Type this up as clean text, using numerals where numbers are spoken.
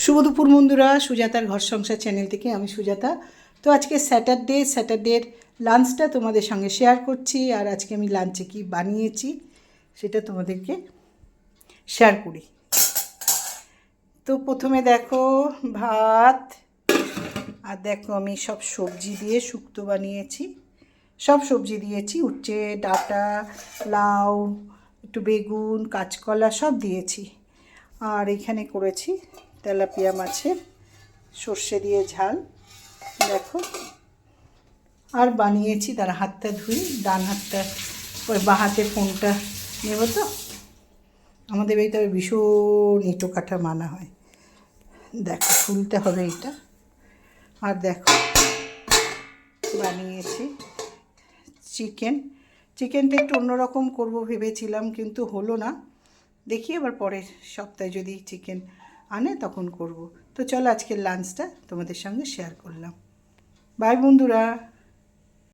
শুভ দুপুর বন্ধুরা, সুজাতার ঘর সংসার চ্যানেল থেকে আমি সুজাতা। তো আজকে স্যাটারডের লাঞ্চটা তোমাদের সঙ্গে শেয়ার করছি। আর আজকে আমি লাঞ্চে কি বানিয়েছি সেটা তোমাদেরকে শেয়ার করি। তো প্রথমে দেখো ভাত, আর দেখো আমি সব সবজি দিয়ে শুক্তো বানিয়েছি। সব সবজি দিয়েছি, উচ্ছে, ডাঁটা, লাউ, একটু বেগুন, কাঁচকলা সব দিয়েছি। আর এখানে করেছি তেলাপিয়া মাছের সর্ষে দিয়ে ঝাল, দেখো। আর বানিয়েছি, তার হাতটা ধুই, ডান হাতটা ওই বাঁ হাতে ফোনটা নেব। তো আমাদের বাড়িতে ভীষণ ইঁটো কাঠা মানা হয়, দেখো খুলতে হবে এটা। আর দেখো বানিয়েছি চিকেনটা একটু অন্যরকম করব ভেবেছিলাম, কিন্তু হলো না। দেখি এবার পরের সপ্তাহে যদি চিকেন আনে তখন করব। তো চলো আজকের লাঞ্চটা তোমাদের সঙ্গে শেয়ার করলাম। বাই বন্ধুরা।